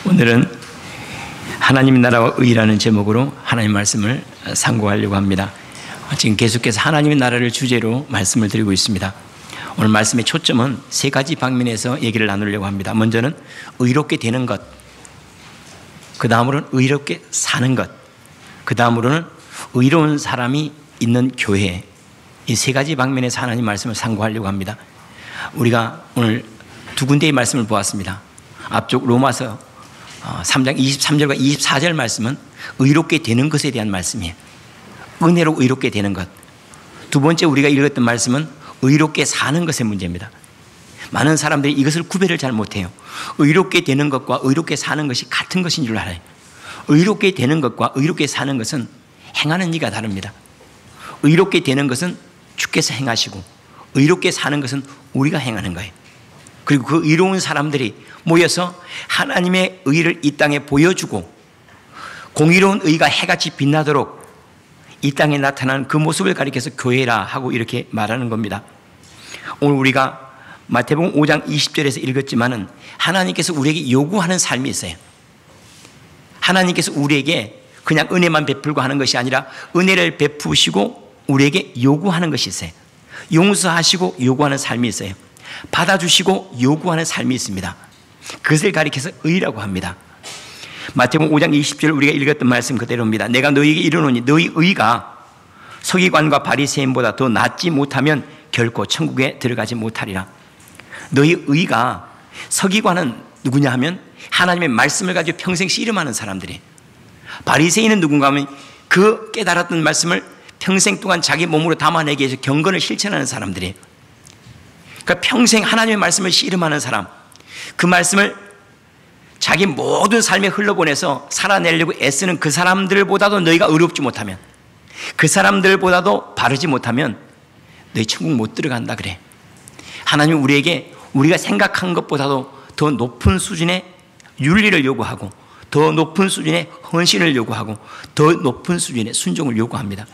오늘은 하나님 나라와 의라는 제목으로 하나님 말씀을 상고하려고 합니다. 지금 계속해서 하나님의 나라를 주제로 말씀을 드리고 있습니다. 오늘 말씀의 초점은 세 가지 방면에서 얘기를 나누려고 합니다. 먼저는 의롭게 되는 것, 그 다음으로는 의롭게 사는 것, 그 다음으로는 의로운 사람이 있는 교회, 이 세 가지 방면에서 하나님 말씀을 상고하려고 합니다. 우리가 오늘 두 군데의 말씀을 보았습니다. 앞쪽 로마서 3장 23절과 24절 말씀은 의롭게 되는 것에 대한 말씀이에요. 은혜로 의롭게 되는 것. 두 번째 우리가 읽었던 말씀은 의롭게 사는 것의 문제입니다. 많은 사람들이 이것을 구별을 잘 못해요. 의롭게 되는 것과 의롭게 사는 것이 같은 것인 줄 알아요. 의롭게 되는 것과 의롭게 사는 것은 행하는 이가 다릅니다. 의롭게 되는 것은 주께서 행하시고 의롭게 사는 것은 우리가 행하는 거예요. 그리고 그 의로운 사람들이 모여서 하나님의 의를 이 땅에 보여주고 공의로운 의가 해같이 빛나도록 이 땅에 나타나는 그 모습을 가리켜서 교회라 하고 이렇게 말하는 겁니다. 오늘 우리가 마태복음 5장 20절에서 읽었지만은 하나님께서 우리에게 요구하는 삶이 있어요. 하나님께서 우리에게 그냥 은혜만 베풀고 하는 것이 아니라 은혜를 베푸시고 우리에게 요구하는 것이 있어요. 용서하시고 요구하는 삶이 있어요. 받아주시고 요구하는 삶이 있습니다. 그것을 가리켜서 의라고 합니다. 마태복음 5장 20절 우리가 읽었던 말씀 그대로입니다. 내가 너희에게 이르노니 너희 의가 서기관과 바리새인보다 더 낫지 못하면 결코 천국에 들어가지 못하리라. 너희 의가, 서기관은 누구냐 하면 하나님의 말씀을 가지고 평생 씨름하는 사람들이, 바리새인은 누군가 하면 그 깨달았던 말씀을 평생 동안 자기 몸으로 담아내기 위해서 경건을 실천하는 사람들이, 그러니까 평생 하나님의 말씀을 씨름하는 사람, 그 말씀을 자기 모든 삶에 흘러보내서 살아내려고 애쓰는 그 사람들보다도 너희가 의롭지 못하면, 그 사람들보다도 바르지 못하면 너희 천국 못 들어간다 그래. 하나님은 우리에게 우리가 생각한 것보다도 더 높은 수준의 윤리를 요구하고 더 높은 수준의 헌신을 요구하고 더 높은 수준의 순종을 요구합니다.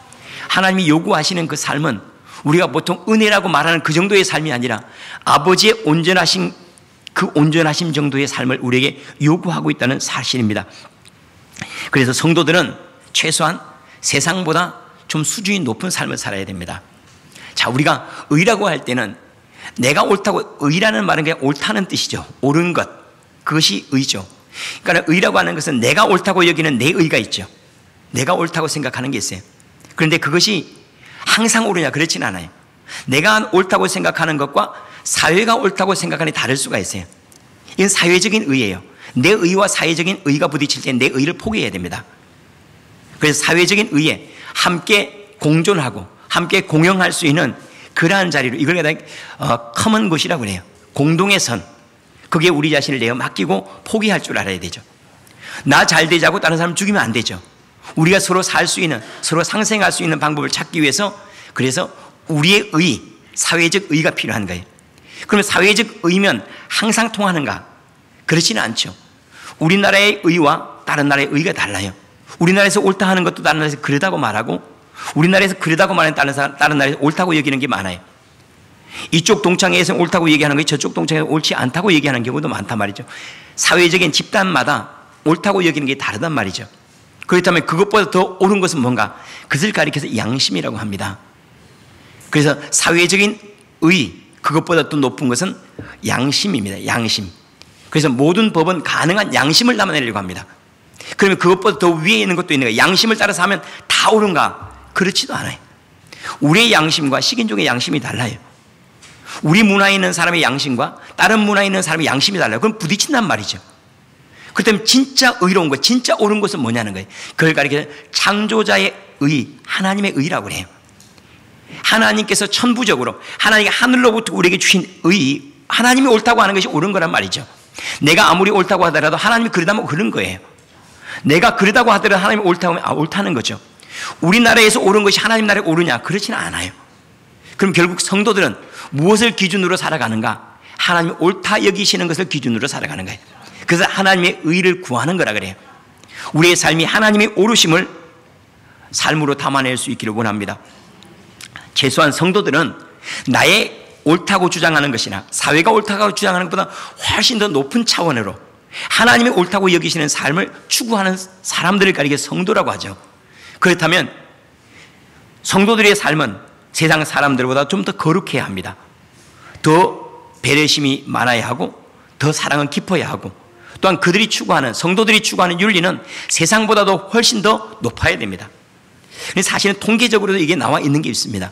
하나님이 요구하시는 그 삶은 우리가 보통 은혜라고 말하는 그 정도의 삶이 아니라 아버지의 온전하심, 그 온전하심 정도의 삶을 우리에게 요구하고 있다는 사실입니다. 그래서 성도들은 최소한 세상보다 좀 수준이 높은 삶을 살아야 됩니다. 자, 우리가 의라고 할 때는 내가 옳다고, 의라는 말은 그냥 옳다는 뜻이죠. 옳은 것, 그것이 의죠. 그러니까 의라고 하는 것은 내가 옳다고 여기는 내 의가 있죠. 내가 옳다고 생각하는 게 있어요. 그런데 그것이 항상 옳으냐? 그렇지는 않아요. 내가 옳다고 생각하는 것과 사회가 옳다고 생각하는 게 다를 수가 있어요. 이건 사회적인 의예요. 내 의와 사회적인 의가 부딪힐 때 내 의를 포기해야 됩니다. 그래서 사회적인 의에 함께 공존하고 함께 공용할 수 있는 그러한 자리로, 이걸 커먼 곳이라고 그래요. 공동의 선. 그게 우리 자신을 내어 맡기고 포기할 줄 알아야 되죠. 나 잘 되자고 다른 사람 죽이면 안 되죠. 우리가 서로 살 수 있는, 서로 상생할 수 있는 방법을 찾기 위해서, 그래서 우리의 의, 사회적 의가 필요한 거예요. 그러면 사회적 의면 항상 통하는가? 그렇지는 않죠. 우리나라의 의와 다른 나라의 의가 달라요. 우리나라에서 옳다 하는 것도 다른 나라에서 그러다고 말하고, 우리나라에서 그러다고 말하는 다른 나라에서 옳다고 여기는 게 많아요. 이쪽 동창회에서 옳다고 얘기하는 게 저쪽 동창회에서 옳지 않다고 얘기하는 경우도 많단 말이죠. 사회적인 집단마다 옳다고 여기는 게 다르단 말이죠. 그렇다면 그것보다 더 옳은 것은 뭔가? 그것을 가리켜서 양심이라고 합니다. 그래서 사회적인 의, 그것보다 더 높은 것은 양심입니다. 양심. 그래서 모든 법은 가능한 양심을 담아내려고 합니다. 그러면 그것보다 더 위에 있는 것도 있는 거예요. 양심을 따라서 하면 다 옳은가? 그렇지도 않아요. 우리의 양심과 식인종의 양심이 달라요. 우리 문화에 있는 사람의 양심과 다른 문화에 있는 사람의 양심이 달라요. 그럼 부딪힌단 말이죠. 그렇다면 진짜 의로운 것, 진짜 옳은 것은 뭐냐는 거예요. 그걸 가리켜서 창조자의 의, 하나님의 의라고 그래요. 하나님께서 천부적으로, 하나님이 하늘로부터 우리에게 주신 의, 하나님이 옳다고 하는 것이 옳은 거란 말이죠. 내가 아무리 옳다고 하더라도 하나님이 그러다면 그런 거예요. 내가 그러다고 하더라도 하나님이 옳다고 하면 옳다는 거죠. 우리나라에서 옳은 것이 하나님 나라에 옳으냐? 그렇지는 않아요. 그럼 결국 성도들은 무엇을 기준으로 살아가는가? 하나님이 옳다 여기시는 것을 기준으로 살아가는 거예요. 그래서 하나님의 의를 구하는 거라 그래요. 우리의 삶이 하나님의 옳으심을 삶으로 담아낼 수 있기를 원합니다. 최소한 성도들은 나의 옳다고 주장하는 것이나 사회가 옳다고 주장하는 것보다 훨씬 더 높은 차원으로 하나님이 옳다고 여기시는 삶을 추구하는 사람들을 가리켜 성도라고 하죠. 그렇다면 성도들의 삶은 세상 사람들보다 좀 더 거룩해야 합니다. 더 배려심이 많아야 하고 더 사랑은 깊어야 하고 또한 그들이 추구하는 성도들이 추구하는 윤리는 세상보다도 훨씬 더 높아야 됩니다. 사실은 통계적으로도 이게 나와 있는 게 있습니다.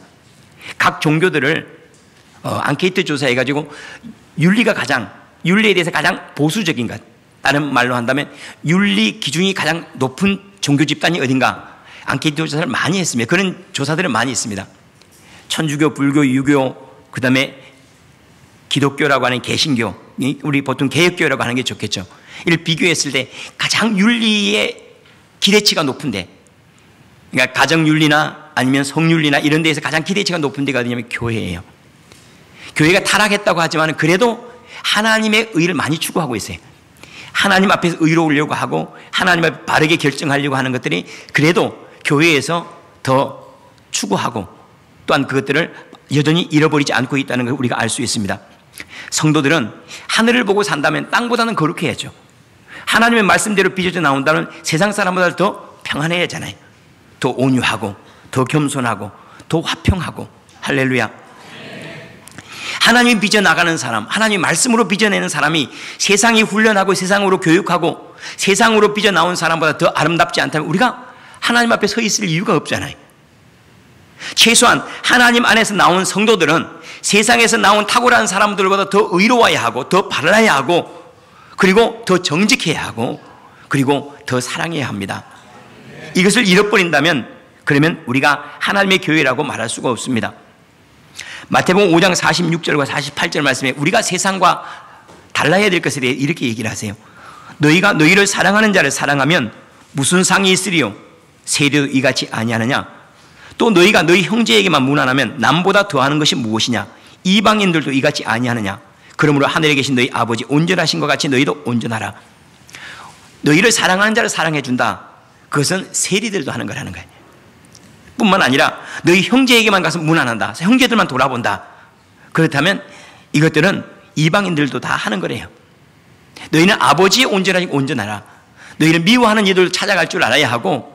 각 종교들을 앙케이트 조사해가지고 윤리에 대해서 가장 보수적인 것, 다른 말로 한다면 윤리 기준이 가장 높은 종교 집단이 어딘가 앙케이트 조사를 많이 했습니다. 그런 조사들은 많이 있습니다. 천주교, 불교, 유교, 그 다음에 기독교라고 하는 개신교, 우리 보통 개혁교라고 하는 게 좋겠죠. 이를 비교했을 때 가장 윤리의 기대치가 높은데, 그러니까 가정윤리나 아니면 성윤리나 이런 데에서 가장 기대치가 높은 데가 어디냐면 교회예요. 교회가 타락했다고 하지만 그래도 하나님의 의를 많이 추구하고 있어요. 하나님 앞에서 의로우려고 하고 하나님 앞에 바르게 결정하려고 하는 것들이 그래도 교회에서 더 추구하고 또한 그것들을 여전히 잃어버리지 않고 있다는 걸 우리가 알 수 있습니다. 성도들은 하늘을 보고 산다면 땅보다는 거룩해야죠. 하나님의 말씀대로 빚어져 나온다면 세상 사람보다 더 평안해야 하잖아요. 더 온유하고 더 겸손하고 더 화평하고. 할렐루야. 하나님이 빚어나가는 사람, 하나님의 말씀으로 빚어내는 사람이 세상이 훈련하고 세상으로 교육하고 세상으로 빚어나온 사람보다 더 아름답지 않다면 우리가 하나님 앞에 서 있을 이유가 없잖아요. 최소한 하나님 안에서 나온 성도들은 세상에서 나온 탁월한 사람들보다 더 의로워야 하고 더 바라야 하고 그리고 더 정직해야 하고 그리고 더 사랑해야 합니다. 이것을 잃어버린다면 그러면 우리가 하나님의 교회라고 말할 수가 없습니다. 마태복음 5장 46절과 48절 말씀에 우리가 세상과 달라야 될 것에 대해 이렇게 얘기를 하세요. 너희가 너희를 사랑하는 자를 사랑하면 무슨 상이 있으리요? 세례도 이같이 아니하느냐? 또 너희가 너희 형제에게만 무난하면 남보다 더하는 것이 무엇이냐? 이방인들도 이같이 아니하느냐? 그러므로 하늘에 계신 너희 아버지 온전하신 것 같이 너희도 온전하라. 너희를 사랑하는 자를 사랑해 준다. 그것은 세리들도 하는 거라는 거예요. 뿐만 아니라 너희 형제에게만 가서 무난한다. 형제들만 돌아본다. 그렇다면 이것들은 이방인들도 다 하는 거래요. 너희는 아버지의 온전하라. 너희를 미워하는 이들을 찾아갈 줄 알아야 하고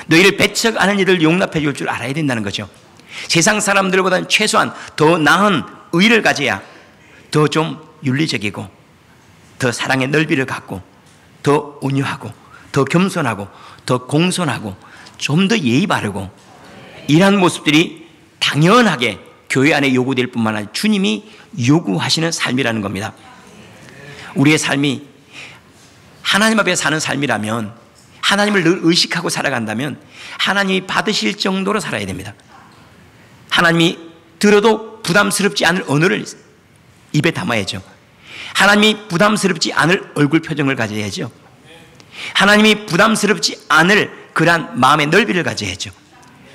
너희를 배척하는 이들을 용납해 줄 줄 알아야 된다는 거죠. 세상 사람들보다는 최소한 더 나은 의를 가져야 더 좀 윤리적이고 더 사랑의 넓이를 갖고 더 온유하고 더 겸손하고 더 공손하고 좀 더 예의 바르고 이러한 모습들이 당연하게 교회 안에 요구될 뿐만 아니라 주님이 요구하시는 삶이라는 겁니다. 우리의 삶이 하나님 앞에 사는 삶이라면 하나님을 늘 의식하고 살아간다면 하나님이 받으실 정도로 살아야 됩니다. 하나님이 들어도 부담스럽지 않을 언어를 입에 담아야죠. 하나님이 부담스럽지 않을 얼굴 표정을 가져야죠. 하나님이 부담스럽지 않을 그러한 마음의 넓이를 가져야죠.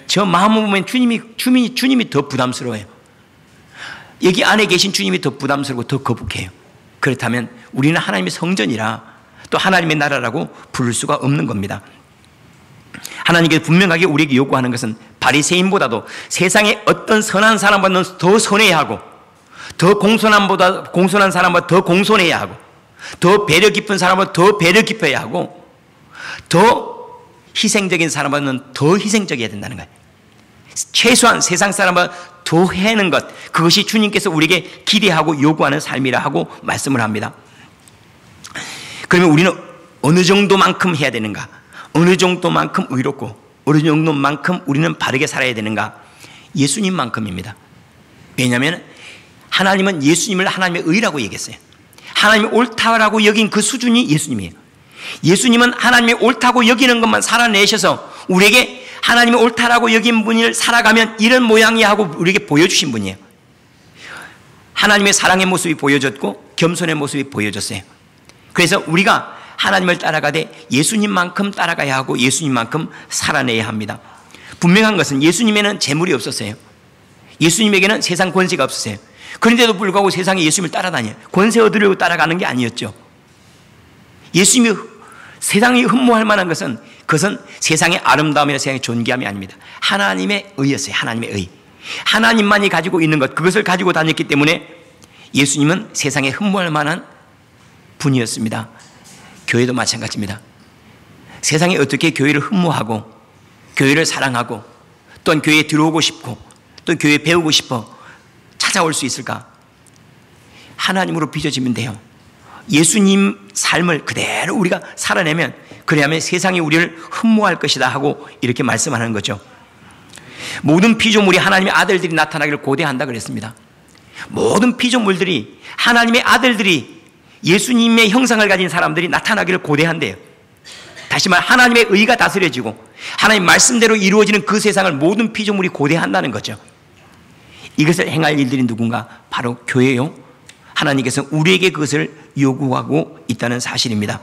저 마음을 보면 주님이 더 부담스러워요. 여기 안에 계신 주님이 더 부담스럽고 더 거북해요. 그렇다면 우리는 하나님의 성전이라 또 하나님의 나라라고 부를 수가 없는 겁니다. 하나님께서 분명하게 우리에게 요구하는 것은 바리새인보다도 세상의 어떤 선한 사람보다는 더 선해야 하고 더 공손한 사람보다 더 공손해야 하고 더 배려 깊은 사람보다 더 배려 깊어야 하고 더 희생적인 사람보다는 더 희생적이어야 된다는 거예요. 최소한 세상 사람보다 더 해는 것, 그것이 주님께서 우리에게 기대하고 요구하는 삶이라 하고 말씀을 합니다. 그러면 우리는 어느 정도만큼 해야 되는가? 어느 정도만큼 의롭고 어느 정도만큼 우리는 바르게 살아야 되는가? 예수님만큼입니다. 왜냐하면 하나님은 예수님을 하나님의 의라고 얘기했어요. 하나님이 옳다라고 여긴 그 수준이 예수님이에요. 예수님은 하나님이 옳다고 여기는 것만 살아내셔서 우리에게 하나님이 옳다라고 여긴 분을 살아가면 이런 모양이야 하고 우리에게 보여주신 분이에요. 하나님의 사랑의 모습이 보여졌고 겸손의 모습이 보여졌어요. 그래서 우리가 하나님을 따라가되 예수님만큼 따라가야 하고 예수님만큼 살아내야 합니다. 분명한 것은 예수님에는 재물이 없었어요. 예수님에게는 세상 권세가 없었어요. 그런데도 불구하고 세상에 예수님을 따라다녀요. 권세 얻으려고 따라가는 게 아니었죠. 예수님이 세상이 흠모할 만한 것은 그것은 세상의 아름다움이나 세상의 존귀함이 아닙니다. 하나님의 의였어요. 하나님의 의. 하나님만이 가지고 있는 것, 그것을 가지고 다녔기 때문에 예수님은 세상에 흠모할 만한 분이었습니다. 교회도 마찬가지입니다. 세상이 어떻게 교회를 흠모하고 교회를 사랑하고 또한 교회에 들어오고 싶고 또 교회에 배우고 싶어 찾아올 수 있을까? 하나님으로 빚어지면 돼요. 예수님 삶을 그대로 우리가 살아내면, 그래야만 세상이 우리를 흠모할 것이다 하고 이렇게 말씀하는 거죠. 모든 피조물이 하나님의 아들들이 나타나기를 고대한다 그랬습니다. 모든 피조물들이 하나님의 아들들이 예수님의 형상을 가진 사람들이 나타나기를 고대한대요. 다시 말해 하나님의 의가 다스려지고 하나님 말씀대로 이루어지는 그 세상을 모든 피조물이 고대한다는 거죠. 이것을 행할 일들이 누군가? 바로 교회요. 하나님께서 우리에게 그것을 요구하고 있다는 사실입니다.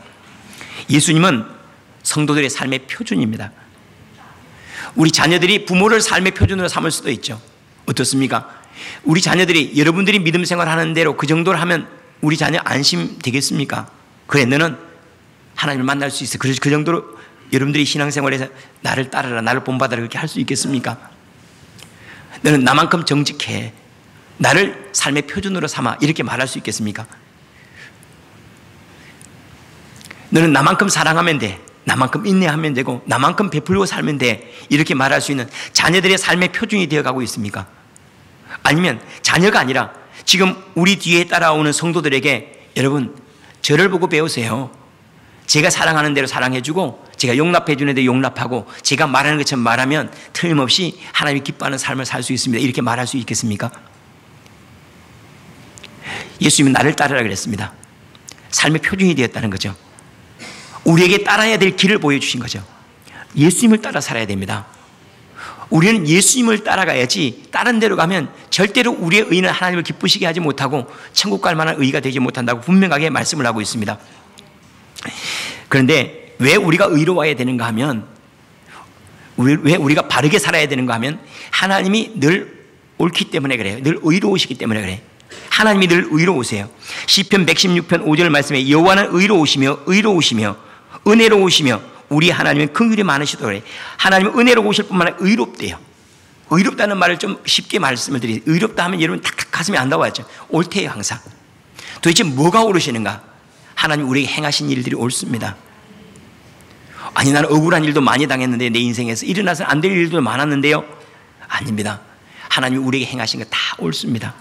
예수님은 성도들의 삶의 표준입니다. 우리 자녀들이 부모를 삶의 표준으로 삼을 수도 있죠. 어떻습니까? 우리 자녀들이 여러분들이 믿음 생활하는 대로 그 정도를 하면 우리 자녀 안심 되겠습니까? 그래, 너는 하나님을 만날 수 있어. 그래서 그 정도로 여러분들이 신앙생활에서 나를 따르라, 나를 본받아라 그렇게 할 수 있겠습니까? 너는 나만큼 정직해, 나를 삶의 표준으로 삼아, 이렇게 말할 수 있겠습니까? 너는 나만큼 사랑하면 돼, 나만큼 인내하면 되고 나만큼 베풀고 살면 돼, 이렇게 말할 수 있는 자녀들의 삶의 표준이 되어가고 있습니까? 아니면 자녀가 아니라 지금 우리 뒤에 따라오는 성도들에게 여러분 저를 보고 배우세요. 제가 사랑하는 대로 사랑해주고 제가 용납해 주는 대로 용납하고 제가 말하는 것처럼 말하면 틀림없이 하나님이 기뻐하는 삶을 살 수 있습니다. 이렇게 말할 수 있겠습니까? 예수님은 나를 따르라 그랬습니다. 삶의 표준이 되었다는 거죠. 우리에게 따라야 될 길을 보여주신 거죠. 예수님을 따라 살아야 됩니다. 우리는 예수님을 따라가야지 다른 데로 가면 절대로 우리의 의는 하나님을 기쁘시게 하지 못하고 천국 갈 만한 의가 되지 못한다고 분명하게 말씀을 하고 있습니다. 그런데 왜 우리가 의로워야 되는가 하면, 왜 우리가 바르게 살아야 되는가 하면 하나님이 늘 옳기 때문에 그래요. 늘 의로우시기 때문에 그래요. 하나님이 늘 의로우세요. 시편 116편 5절 말씀에 여호와는 의로우시며 은혜로우시며 우리 하나님은 긍휼이 많으시다 그래요. 하나님은 은혜로우실 뿐만 아니라 의롭대요. 의롭다는 말을 좀 쉽게 말씀을 드리죠. 의롭다 하면 여러분 탁탁 가슴에 안 나와야죠. 옳대요 항상. 도대체 뭐가 옳으시는가? 하나님 우리에게 행하신 일들이 옳습니다. 아니 나는 억울한 일도 많이 당했는데 내 인생에서 일어나서 안 될 일도 많았는데요. 아닙니다. 하나님이 우리에게 행하신 거 다 옳습니다.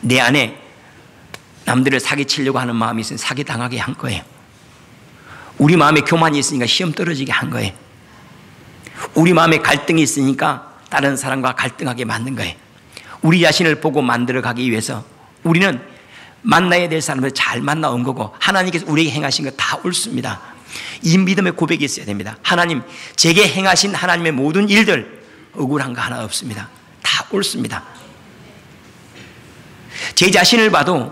내 안에 남들을 사기치려고 하는 마음이 있으면 사기당하게 한 거예요. 우리 마음에 교만이 있으니까 시험 떨어지게 한 거예요. 우리 마음에 갈등이 있으니까 다른 사람과 갈등하게 만든 거예요. 우리 자신을 보고 만들어가기 위해서 우리는 만나야 될 사람을 잘 만나온 거고 하나님께서 우리에게 행하신 거 다 옳습니다. 이 믿음의 고백이 있어야 됩니다. 하나님, 제게 행하신 하나님의 모든 일들 억울한 거 하나 없습니다. 다 옳습니다. 제 자신을 봐도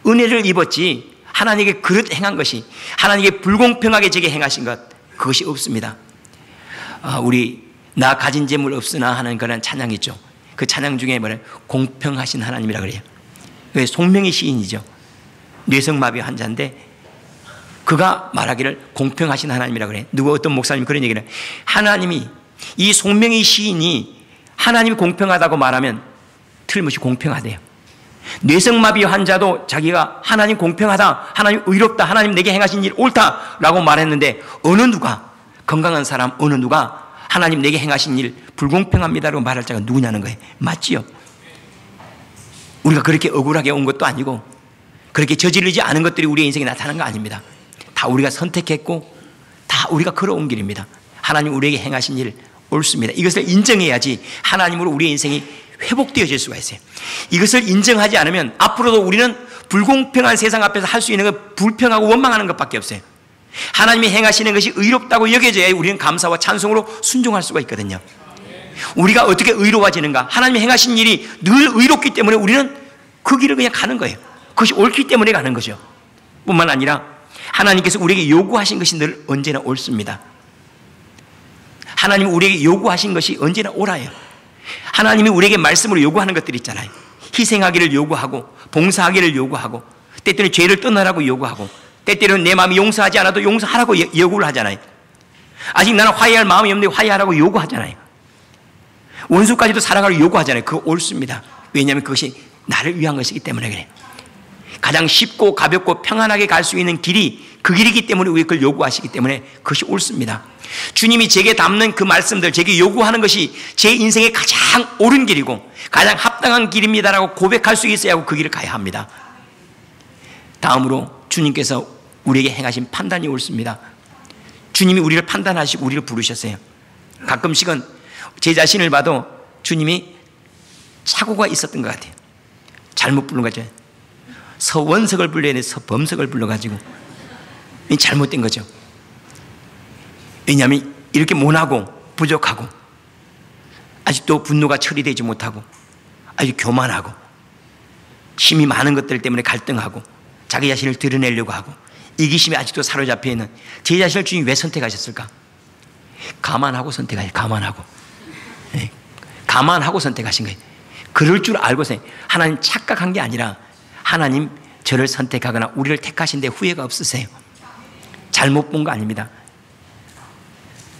은혜를 입었지 하나님께 그릇 행한 것이, 하나님께 불공평하게 제게 행하신 것, 그것이 없습니다. 우리 나 가진 재물 없으나 하는 그런 찬양이 있죠. 그 찬양 중에 뭐래? 공평하신 하나님이라 그래요. 송명희 시인이죠. 뇌성마비 환자인데 그가 말하기를 공평하신 하나님이라 그래. 누구 어떤 목사님이 그런 얘기를 해요. 하나님이, 이 송명희 시인이 하나님이 공평하다고 말하면 틀림없이 공평하대요. 뇌성마비 환자도 자기가 하나님 공평하다, 하나님 의롭다, 하나님 내게 행하신 일 옳다라고 말했는데 어느 누가, 건강한 사람 어느 누가 하나님 내게 행하신 일 불공평합니다라고 말할 자가 누구냐는 거예요. 맞지요? 우리가 그렇게 억울하게 온 것도 아니고 그렇게 저지르지 않은 것들이 우리의 인생에 나타난 거 아닙니다. 다 우리가 선택했고 다 우리가 걸어온 길입니다. 하나님 우리에게 행하신 일 옳습니다. 이것을 인정해야지 하나님으로 우리의 인생이 회복되어질 수가 있어요. 이것을 인정하지 않으면 앞으로도 우리는 불공평한 세상 앞에서 할 수 있는 건 불평하고 원망하는 것밖에 없어요. 하나님이 행하시는 것이 의롭다고 여겨져야 우리는 감사와 찬송으로 순종할 수가 있거든요. 우리가 어떻게 의로워지는가? 하나님이 행하신 일이 늘 의롭기 때문에 우리는 그 길을 그냥 가는 거예요. 그것이 옳기 때문에 가는 거죠. 뿐만 아니라 하나님께서 우리에게 요구하신 것이 늘 언제나 옳습니다. 하나님이 우리에게 요구하신 것이 언제나 옳아요. 하나님이 우리에게 말씀으로 요구하는 것들이 있잖아요. 희생하기를 요구하고 봉사하기를 요구하고 때때로 죄를 떠나라고 요구하고 때때로는 내 마음이 용서하지 않아도 용서하라고 요구를 하잖아요. 아직 나는 화해할 마음이 없는데 화해하라고 요구하잖아요. 원수까지도 사랑하라고 요구하잖아요. 그거 옳습니다. 왜냐하면 그것이 나를 위한 것이기 때문에 그래요. 가장 쉽고 가볍고 평안하게 갈 수 있는 길이 그 길이기 때문에 우리 그걸 요구하시기 때문에 그것이 옳습니다. 주님이 제게 담는 그 말씀들, 제게 요구하는 것이 제 인생의 가장 옳은 길이고 가장 합당한 길입니다라고 고백할 수 있어야 하고 그 길을 가야 합니다. 다음으로 주님께서 우리에게 행하신 판단이 옳습니다. 주님이 우리를 판단하시고 우리를 부르셨어요. 가끔씩은 제 자신을 봐도 주님이 착오가 있었던 것 같아요. 잘못 부른 거죠. 서원석을 불러야 돼. 서범석을 불러가지고 잘못된 거죠. 왜냐하면 이렇게 모나고 부족하고 아직도 분노가 처리되지 못하고 아주 교만하고 힘이 많은 것들 때문에 갈등하고 자기 자신을 드러내려고 하고 이기심에 아직도 사로잡혀 있는 제 자신을 주님이 왜 선택하셨을까? 감안하고 선택하세요. 감안하고. 네. 감안하고 선택하신 거예요. 그럴 줄 알고서 하나님 착각한 게 아니라 하나님 저를 선택하거나 우리를 택하신 데 후회가 없으세요. 잘못 본 거 아닙니다.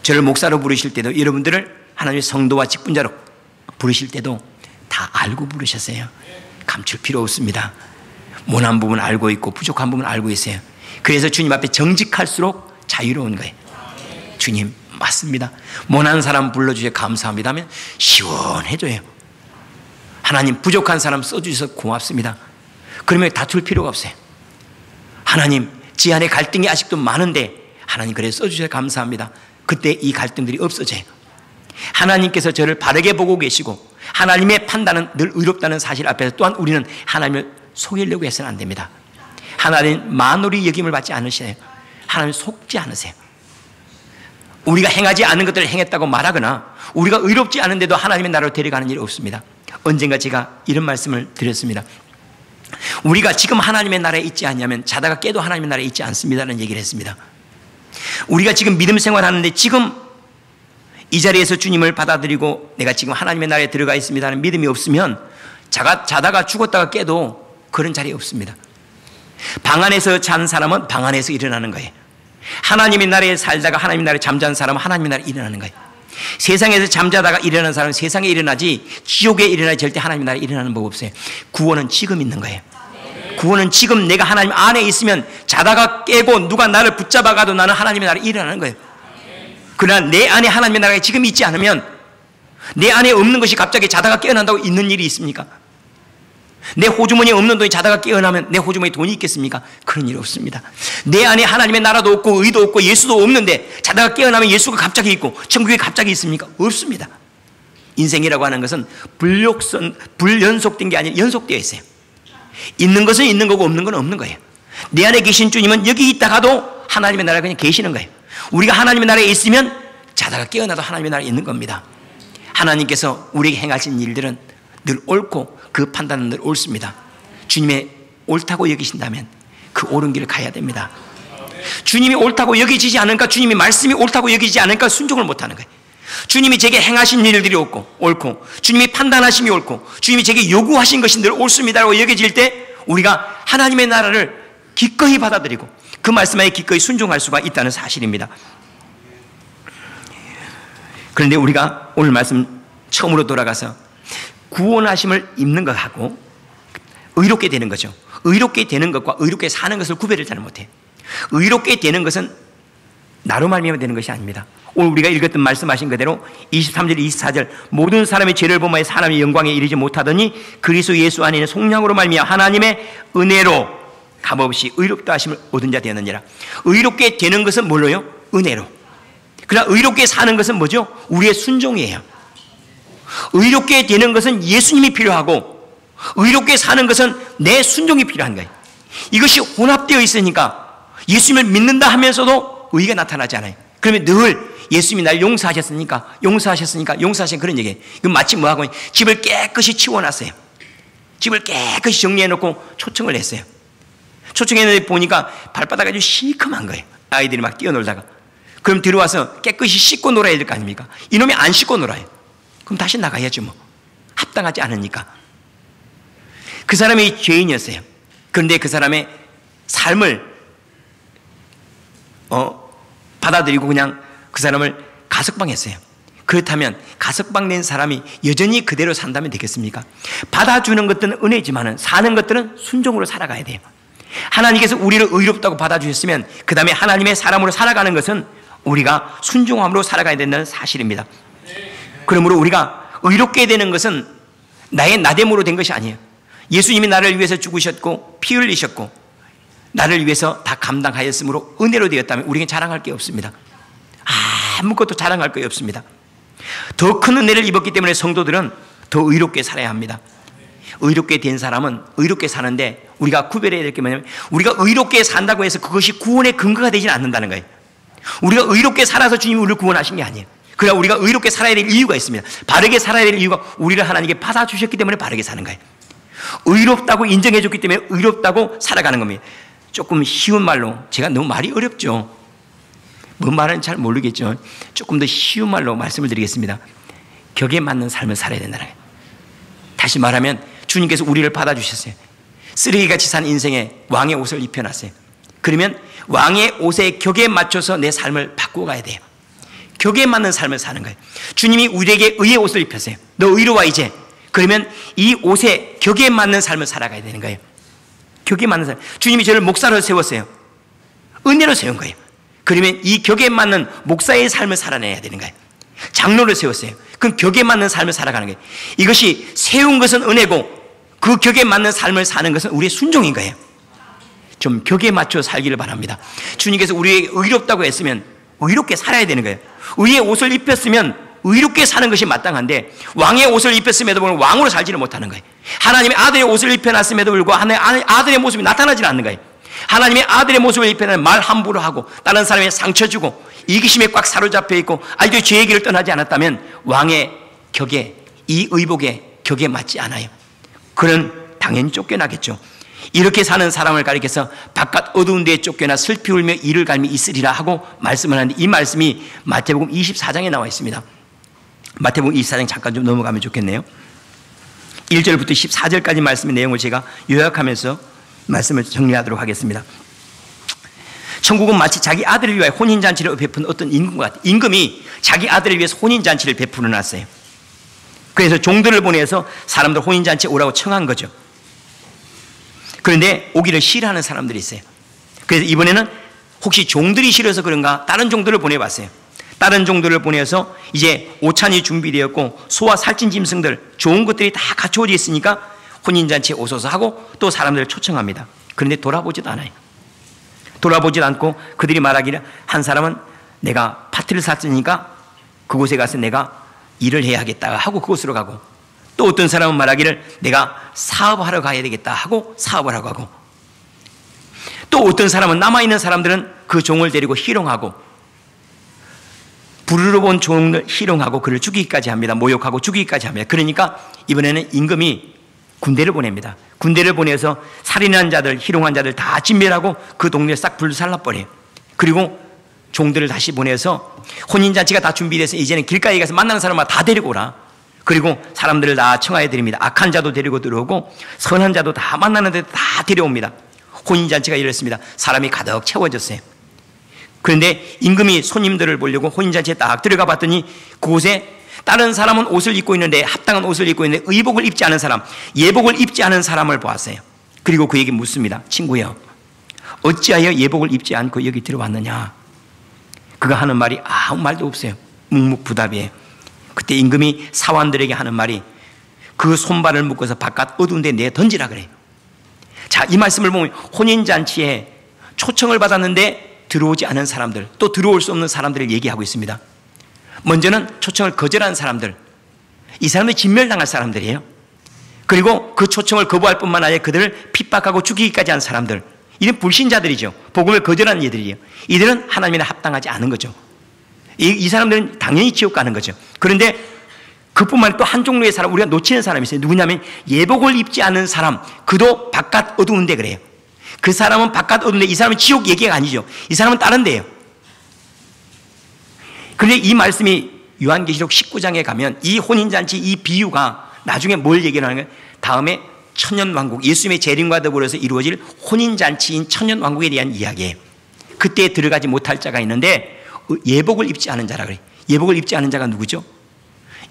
저를 목사로 부르실 때도 여러분들을 하나님의 성도와 직분자로 부르실 때도 다 알고 부르셨어요. 감출 필요 없습니다. 모난 부분 알고 있고 부족한 부분 알고 있어요. 그래서 주님 앞에 정직할수록 자유로운 거예요. 주님 맞습니다. 모난 사람 불러주셔서 감사합니다 하면 시원해져요. 하나님 부족한 사람 써주셔서 고맙습니다. 그러면 다툴 필요가 없어요. 하나님 지 안에 갈등이 아직도 많은데 하나님 그래 써주셔서 감사합니다. 그때 이 갈등들이 없어져요. 하나님께서 저를 바르게 보고 계시고 하나님의 판단은 늘 의롭다는 사실 앞에서 또한 우리는 하나님을 속이려고 해서는 안 됩니다. 하나님 만홀히 여김을 받지 않으세요. 하나님 속지 않으세요. 우리가 행하지 않은 것들을 행했다고 말하거나 우리가 의롭지 않은데도 하나님의 나라로 데려가는 일이 없습니다. 언젠가 제가 이런 말씀을 드렸습니다. 우리가 지금 하나님의 나라에 있지 않냐면 자다가 깨도 하나님의 나라에 있지 않습니다라는 얘기를 했습니다. 우리가 지금 믿음 생활하는데 지금 이 자리에서 주님을 받아들이고 내가 지금 하나님의 나라에 들어가 있습니다 하는 믿음이 없으면 자다가 죽었다가 깨도 그런 자리에 없습니다. 방 안에서 잔 사람은 방 안에서 일어나는 거예요. 하나님의 나라에 살다가 하나님의 나라에 잠자는 사람은 하나님의 나라에 일어나는 거예요. 세상에서 잠자다가 일어나는 사람은 세상에 일어나지 지옥에 일어나지 절대 하나님의 나라에 일어나는 법 없어요. 구원은 지금 있는 거예요. 구원은 지금 내가 하나님 안에 있으면 자다가 깨고 누가 나를 붙잡아가도 나는 하나님의 나라에 일어나는 거예요. 그러나 내 안에 하나님의 나라가 지금 있지 않으면 내 안에 없는 것이 갑자기 자다가 깨어난다고 있는 일이 있습니까? 내 호주머니에 없는 돈이 자다가 깨어나면 내 호주머니에 돈이 있겠습니까? 그런 일이 없습니다. 내 안에 하나님의 나라도 없고 의도 없고 예수도 없는데 자다가 깨어나면 예수가 갑자기 있고 천국에 갑자기 있습니까? 없습니다. 인생이라고 하는 것은 불연속된 게 아니라 연속되어 있어요. 있는 것은 있는 거고 없는 건 없는 거예요. 내 안에 계신 주님은 여기 있다가도 하나님의 나라에 그냥 계시는 거예요. 우리가 하나님의 나라에 있으면 자다가 깨어나도 하나님의 나라에 있는 겁니다. 하나님께서 우리에게 행하신 일들은 늘 옳고 그 판단은 늘 옳습니다. 주님의 옳다고 여기신다면 그 옳은 길을 가야 됩니다. 주님이 옳다고 여기지지 않으니까 주님이 말씀이 옳다고 여기지 않으니까 순종을 못하는 거예요. 주님이 제게 행하신 일들이 옳고 주님이 판단하심이 옳고 주님이 제게 요구하신 것이 늘 옳습니다라고 여겨질 때 우리가 하나님의 나라를 기꺼이 받아들이고 그 말씀에 기꺼이 순종할 수가 있다는 사실입니다. 그런데 우리가 오늘 말씀 처음으로 돌아가서 구원하심을 입는 것하고 의롭게 되는 거죠. 의롭게 되는 것과 의롭게 사는 것을 구별을 잘 못해요. 의롭게 되는 것은 나로 말미암아 되는 것이 아닙니다. 오늘 우리가 읽었던 말씀하신 그대로 23절 24절 모든 사람의 죄를 범하여 사람의 영광에 이르지 못하더니 그리스도 예수 안에 있는 속량으로 말미암아 하나님의 은혜로 값없이 의롭다 하심을 얻은 자 되었느니라. 의롭게 되는 것은 뭘로요? 은혜로. 그러나 의롭게 사는 것은 뭐죠? 우리의 순종이에요. 의롭게 되는 것은 예수님이 필요하고 의롭게 사는 것은 내 순종이 필요한 거예요. 이것이 혼합되어 있으니까 예수님을 믿는다 하면서도 의가 나타나지 않아요. 그러면 늘 예수님이 날 용서하신 그런 얘기예요. 이건 마치 뭐하고 집을 깨끗이 치워놨어요. 집을 깨끗이 정리해놓고 초청을 했어요. 초청했는데 보니까 발바닥이 아주 시커먼 거예요. 아이들이 막 뛰어놀다가. 그럼 들어와서 깨끗이 씻고 놀아야 될 거 아닙니까? 이놈이 안 씻고 놀아요. 그럼 다시 나가야죠 뭐. 합당하지 않으니까. 그 사람이 죄인이었어요. 그런데 그 사람의 삶을 받아들이고 그냥 그 사람을 가석방했어요. 그렇다면 가석방 낸 사람이 여전히 그대로 산다면 되겠습니까? 받아주는 것들은 은혜지만은 사는 것들은 순종으로 살아가야 돼요. 하나님께서 우리를 의롭다고 받아주셨으면 그 다음에 하나님의 사람으로 살아가는 것은 우리가 순종함으로 살아가야 된다는 사실입니다. 그러므로 우리가 의롭게 되는 것은 나의 나됨으로 된 것이 아니에요. 예수님이 나를 위해서 죽으셨고 피 흘리셨고 나를 위해서 다 감당하였으므로 은혜로 되었다면 우리에게 자랑할 게 없습니다. 아무것도 자랑할 게 없습니다. 더 큰 은혜를 입었기 때문에 성도들은 더 의롭게 살아야 합니다. 의롭게 된 사람은 의롭게 사는데 우리가 구별해야 될 게 뭐냐면 우리가 의롭게 산다고 해서 그것이 구원의 근거가 되지는 않는다는 거예요. 우리가 의롭게 살아서 주님이 우리를 구원하신 게 아니에요. 그러나 우리가 의롭게 살아야 될 이유가 있습니다. 바르게 살아야 될 이유가 우리를 하나님께 받아주셨기 때문에 바르게 사는 거예요. 의롭다고 인정해 줬기 때문에 의롭다고 살아가는 겁니다. 조금 쉬운 말로, 제가 너무 말이 어렵죠. 뭔 말은 잘 모르겠죠. 조금 더 쉬운 말로 말씀을 드리겠습니다. 격에 맞는 삶을 살아야 된다는 거예요. 다시 말하면 주님께서 우리를 받아주셨어요. 쓰레기같이 산 인생에 왕의 옷을 입혀놨어요. 그러면 왕의 옷의 격에 맞춰서 내 삶을 바꿔가야 돼요. 격에 맞는 삶을 사는 거예요. 주님이 우리에게 의의 옷을 입혔어요. 너 의로와 이제. 그러면 이 옷에 격에 맞는 삶을 살아가야 되는 거예요. 격에 맞는 삶. 주님이 저를 목사로 세웠어요. 은혜로 세운 거예요. 그러면 이 격에 맞는 목사의 삶을 살아내야 되는 거예요. 장로를 세웠어요. 그럼 격에 맞는 삶을 살아가는 거예요. 이것이 세운 것은 은혜고 그 격에 맞는 삶을 사는 것은 우리의 순종인 거예요. 좀 격에 맞춰 살기를 바랍니다. 주님께서 우리에게 의롭다고 했으면 의롭게 살아야 되는 거예요. 의의 옷을 입혔으면 의롭게 사는 것이 마땅한데 왕의 옷을 입혔음에도 불구하고 왕으로 살지는 못하는 거예요. 하나님의 아들의 옷을 입혀놨음에도 불구하고 하나님의 아들의 모습이 나타나지는 않는 거예요. 하나님의 아들의 모습을 입혀놓으면 말 함부로 하고 다른 사람에 상처 주고 이기심에 꽉 사로잡혀 있고 아직도 죄의 길을 떠나지 않았다면 왕의 격에, 이 의복의 격에 맞지 않아요. 그는 당연히 쫓겨나겠죠. 이렇게 사는 사람을 가리켜서 바깥 어두운 데에 쫓겨나 슬피 울며 이를 갈미 있으리라 하고 말씀을 하는데 이 말씀이 마태복음 24장에 나와 있습니다. 마태복음 24장 잠깐 좀 넘어가면 좋겠네요. 1절부터 14절까지 말씀의 내용을 제가 요약하면서 말씀을 정리하도록 하겠습니다. 천국은 마치 자기 아들을 위하여 혼인잔치를 베푼 어떤 임금과 같아요. 임금이 자기 아들을 위해서 혼인잔치를 베풀어 놨어요. 그래서 종들을 보내서 사람들 혼인잔치에 오라고 청한 거죠. 그런데 오기를 싫어하는 사람들이 있어요. 그래서 이번에는 혹시 종들이 싫어서 그런가 다른 종들을 보내봤어요. 다른 종들을 보내서 이제 오찬이 준비되었고 소와 살찐 짐승들 좋은 것들이 다 갖추어져 있으니까 혼인잔치에 오소서 하고 또 사람들을 초청합니다. 그런데 돌아보지도 않아요. 돌아보지도 않고 그들이 말하기를 한 사람은 내가 파티를 샀으니까 그곳에 가서 내가 일을 해야 하겠다 하고 그곳으로 가고 또 어떤 사람은 말하기를 내가 사업하러 가야 되겠다 하고 사업을 하고 하고 또 어떤 사람은 남아있는 사람들은 그 종을 데리고 희롱하고 부르러 본 종을 희롱하고 그를 죽이기까지 합니다. 모욕하고 죽이기까지 합니다. 그러니까 이번에는 임금이 군대를 보냅니다. 군대를 보내서 살인한 자들, 희롱한 자들 다 진멸하고 그 동네를 싹 불살라버려요. 그리고 종들을 다시 보내서 혼인잔치가 다 준비돼서 이제는 길가에 가서 만나는 사람마다 다 데리고 오라. 그리고 사람들을 다 청하에 드립니다. 악한 자도 데리고 들어오고 선한 자도 다 만나는 데 다 데려옵니다. 혼인잔치가 이랬습니다. 사람이 가득 채워졌어요. 그런데 임금이 손님들을 보려고 혼인잔치에 딱 들어가 봤더니 그곳에 다른 사람은 옷을 입고 있는데 합당한 옷을 입고 있는데 의복을 입지 않은 사람, 예복을 입지 않은 사람을 보았어요. 그리고 그에게 묻습니다. 친구여, 어찌하여 예복을 입지 않고 여기 들어왔느냐? 그가 하는 말이 아무 말도 없어요. 묵묵부답이에요. 그때 임금이 사환들에게 하는 말이 그 손발을 묶어서 바깥 어두운 데 내어 던지라 그래요. 자, 이 말씀을 보면 혼인잔치에 초청을 받았는데 들어오지 않은 사람들, 또 들어올 수 없는 사람들을 얘기하고 있습니다. 먼저는 초청을 거절한 사람들, 이 사람들이 진멸당할 사람들이에요. 그리고 그 초청을 거부할 뿐만 아니라 그들을 핍박하고 죽이기까지 한 사람들, 이는 불신자들이죠. 복음을 거절하는 이들이에요. 이들은 하나님이나 합당하지 않은 거죠. 이 사람들은 당연히 지옥 가는 거죠. 그런데 그뿐만 아니라 또 한 종류의 사람, 우리가 놓치는 사람이 있어요. 누구냐면 예복을 입지 않은 사람, 그도 바깥 어두운데 그래요. 그 사람은 바깥 어두운데 이 사람은 지옥 얘기가 아니죠. 이 사람은 다른 데예요. 그런데 이 말씀이 요한계시록 19장에 가면 이 혼인잔치, 이 비유가 나중에 뭘 얘기하는 거예요? 다음에 천년왕국, 예수님의 재림과 더불어서 이루어질 혼인잔치인 천년왕국에 대한 이야기예요. 그때 들어가지 못할 자가 있는데 예복을 입지 않은 자라 그래요. 예복을 입지 않은 자가 누구죠?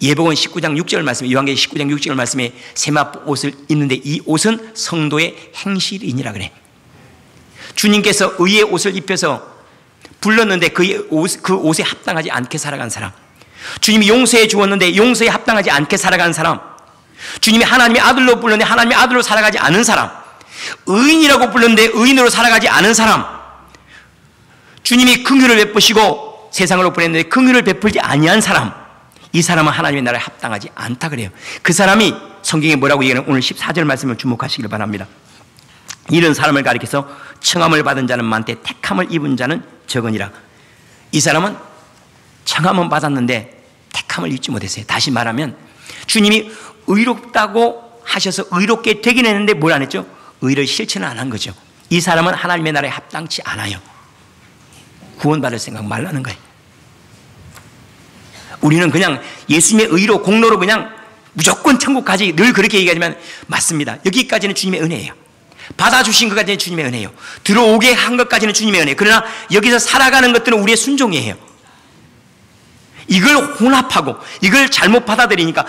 예복은 19장 6절 말씀에, 요한계시록 19장 6절 말씀에 세마포 옷을 입는데 이 옷은 성도의 행실이니라 그래. 주님께서 의의 옷을 입혀서 불렀는데 그 옷에 합당하지 않게 살아간 사람, 주님이 용서해 주었는데 용서에 합당하지 않게 살아간 사람, 주님이 하나님의 아들로 불렀는데 하나님의 아들로 살아가지 않은 사람, 의인이라고 불렀는데 의인으로 살아가지 않은 사람, 주님이 긍휼을 베푸시고 세상으로 보냈는데 긍휼을 베풀지 아니한 사람, 이 사람은 하나님의 나라에 합당하지 않다 그래요. 그 사람이 성경에 뭐라고 얘기하는 오늘 14절 말씀을 주목하시길 바랍니다. 이런 사람을 가리켜서 청함을 받은 자는 많되 택함을 입은 자는 적으니라. 이 사람은 청함은 받았는데 택함을 입지 못했어요. 다시 말하면 주님이 의롭다고 하셔서 의롭게 되긴 했는데 뭘 안 했죠? 의를 실천을 안 한 거죠. 이 사람은 하나님의 나라에 합당치 않아요. 구원받을 생각 말라는 거예요. 우리는 그냥 예수님의 의로 공로로 그냥 무조건 천국 가지 늘 그렇게 얘기하지만 맞습니다. 여기까지는 주님의 은혜예요. 받아주신 것까지는 주님의 은혜예요. 들어오게 한 것까지는 주님의 은혜예요. 그러나 여기서 살아가는 것들은 우리의 순종이에요. 이걸 혼합하고 이걸 잘못 받아들이니까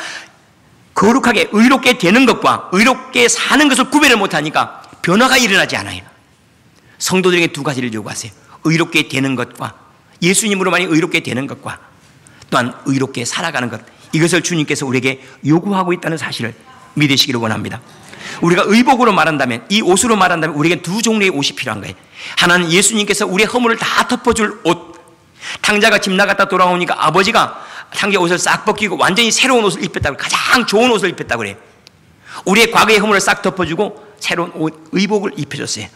거룩하게 의롭게 되는 것과 의롭게 사는 것을 구별을 못하니까 변화가 일어나지 않아요. 성도들에게 두 가지를 요구하세요. 의롭게 되는 것과 예수님으로만이 의롭게 되는 것과 또한 의롭게 살아가는 것, 이것을 주님께서 우리에게 요구하고 있다는 사실을 믿으시기를 원합니다. 우리가 의복으로 말한다면, 이 옷으로 말한다면 우리에게 두 종류의 옷이 필요한 거예요. 하나는 예수님께서 우리의 허물을 다 덮어줄 옷. 탕자가 집 나갔다 돌아오니까 아버지가 탕자 옷을 싹 벗기고 완전히 새로운 옷을 입혔다고, 가장 좋은 옷을 입혔다고 그래요. 우리의 과거의 허물을 싹 덮어주고 새로운 옷, 의복을 입혀줬어요.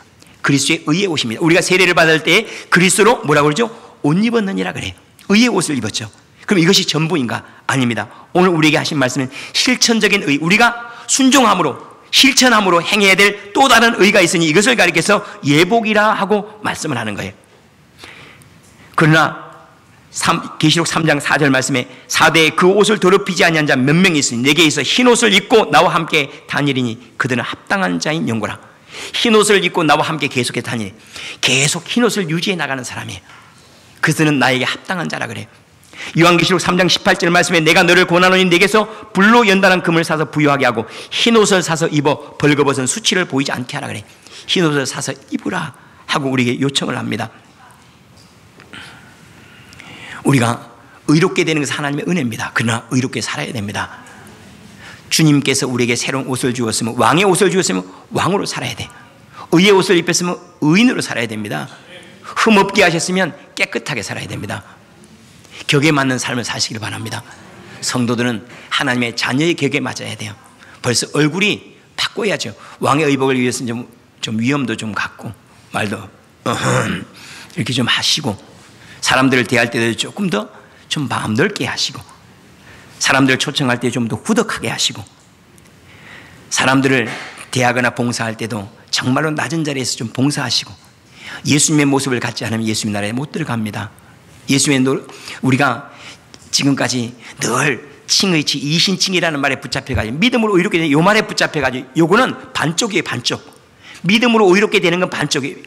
그리스도의 의의 옷입니다. 우리가 세례를 받을 때 그리스도로 뭐라고 그러죠? 옷 입었느니라 그래요. 의의 옷을 입었죠. 그럼 이것이 전부인가? 아닙니다. 오늘 우리에게 하신 말씀은 실천적인 의, 우리가 순종함으로 실천함으로 행해야 될 또 다른 의가 있으니 이것을 가리켜서 예복이라 하고 말씀을 하는 거예요. 그러나 계시록 3장 4절 말씀에 4대에 그 옷을 더럽히지 아니한 자 몇 명이 있으니 내게 있어 흰 옷을 입고 나와 함께 다니리니 그들은 합당한 자인 영고라. 흰 옷을 입고 나와 함께 계속해 다니니 계속 흰 옷을 유지해 나가는 사람이에요. 그들은 나에게 합당한 자라 그래요. 요한계시록 3장 18절 말씀에 내가 너를 권하노니 내게서 불로 연단한 금을 사서 부유하게 하고 흰 옷을 사서 입어 벌거벗은 수치를 보이지 않게 하라 그래. 흰 옷을 사서 입으라 하고 우리에게 요청을 합니다. 우리가 의롭게 되는 것은 하나님의 은혜입니다. 그러나 의롭게 살아야 됩니다. 주님께서 우리에게 새로운 옷을 주었으면, 왕의 옷을 주었으면 왕으로 살아야 돼. 의의 옷을 입혔으면 의인으로 살아야 됩니다. 흠 없게 하셨으면 깨끗하게 살아야 됩니다. 격에 맞는 삶을 사시길 바랍니다. 성도들은 하나님의 자녀의 격에 맞아야 돼요. 벌써 얼굴이 바꿔야죠. 왕의 의복을 위해서는 좀 위험도 좀 갖고 말도 이렇게 좀 하시고, 사람들을 대할 때도 조금 더 좀 마음 넓게 하시고, 사람들을 초청할 때 좀 더 후덕하게 하시고, 사람들을 대하거나 봉사할 때도 정말로 낮은 자리에서 좀 봉사하시고, 예수님의 모습을 갖지 않으면 예수님 나라에 못 들어갑니다. 예수님의 우리가 지금까지 늘 칭의치 이신칭이라는 말에 붙잡혀가지고 믿음으로 의롭게 되는 요 말에 붙잡혀가지고 요거는 반쪽이에요. 반쪽. 믿음으로 의롭게 되는 건 반쪽이에요.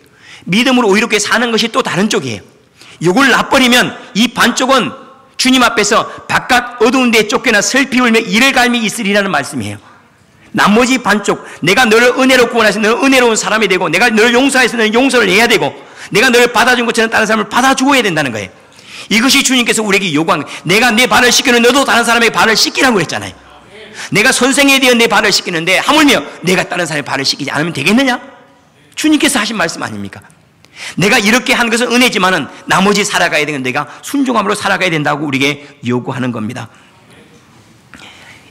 믿음으로 의롭게 사는 것이 또 다른 쪽이에요. 요걸 놔버리면 이 반쪽은 주님 앞에서 바깥 어두운 데에 쫓겨나 슬피 울며 이를 갈미 있으리라는 말씀이에요. 나머지 반쪽, 내가 너를 은혜로 구원해서 너는 은혜로운 사람이 되고, 내가 너를 용서해서 너는 용서를 해야 되고, 내가 너를 받아준 것처럼 다른 사람을 받아주어야 된다는 거예요. 이것이 주님께서 우리에게 요구한 거예요. 내가 내 발을 씻기는 너도 다른 사람의 발을 씻기라고 했잖아요. 내가 선생에 대해 내 발을 씻기는데 하물며 내가 다른 사람의 발을 씻기지 않으면 되겠느냐? 주님께서 하신 말씀 아닙니까? 내가 이렇게 하는 것은 은혜지만은 나머지 살아가야 되는 내가 순종함으로 살아가야 된다고 우리에게 요구하는 겁니다.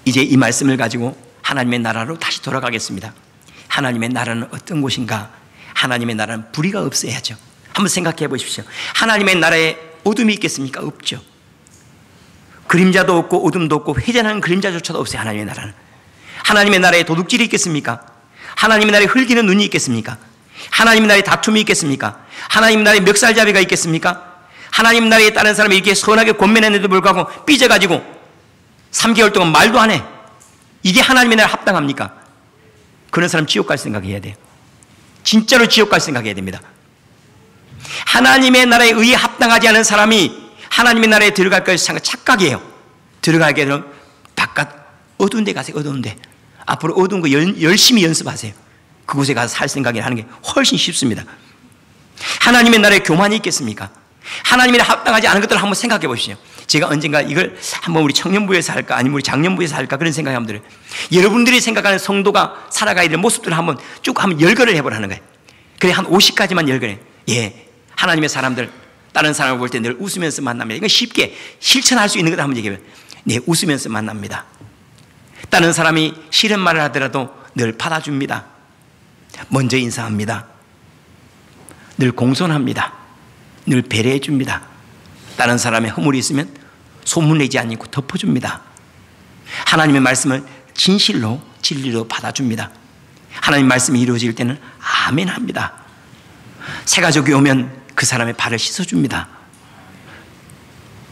이제 이 말씀을 가지고 하나님의 나라로 다시 돌아가겠습니다. 하나님의 나라는 어떤 곳인가? 하나님의 나라는 불의가 없어야죠. 한번 생각해 보십시오. 하나님의 나라에 어둠이 있겠습니까? 없죠. 그림자도 없고 어둠도 없고 회전하는 그림자조차도 없어요. 하나님의 나라는. 하나님의 나라에 도둑질이 있겠습니까? 하나님의 나라에 흘기는 눈이 있겠습니까? 하나님의 나라에 다툼이 있겠습니까? 하나님의 나라에 멱살잡이가 있겠습니까? 하나님의 나라에 다른 사람이 이렇게 선하게 권면했는데도 불구하고 삐져가지고 3개월 동안 말도 안 해. 이게 하나님의 나라에 합당합니까? 그런 사람 지옥 갈 생각해야 돼요. 진짜로 지옥 갈 생각해야 됩니다. 하나님의 나라에 의해 합당하지 않은 사람이 하나님의 나라에 들어갈 것이 착각이에요. 들어가게 되면 바깥 어두운 데 가세요. 어두운 데. 앞으로 어두운 거 열심히 연습하세요. 그곳에 가서 살 생각을 하는 게 훨씬 쉽습니다. 하나님의 나라에 교만이 있겠습니까? 하나님의 합당하지 않은 것들을 한번 생각해 보십시오. 제가 언젠가 이걸 한번 우리 청년부에서 할까 아니면 우리 장년부에서 할까 그런 생각이 한번 들어요. 여러분들이 생각하는 성도가 살아가야 될 모습들을 한번 쭉 한번 열거를 해보라는 거예요. 그래 한 50가지만 열거해. 예, 하나님의 사람들 다른 사람을 볼 때 늘 웃으면서 만납니다. 이건 쉽게 실천할 수 있는 것 한번 얘기해요. 네, 웃으면서 만납니다. 다른 사람이 싫은 말을 하더라도 늘 받아줍니다. 먼저 인사합니다. 늘 공손합니다. 늘 배려해 줍니다. 다른 사람의 허물이 있으면 소문내지 않고 덮어줍니다. 하나님의 말씀을 진실로 진리로 받아줍니다. 하나님 말씀이 이루어질 때는 아멘 합니다. 새가족이 오면 그 사람의 발을 씻어줍니다.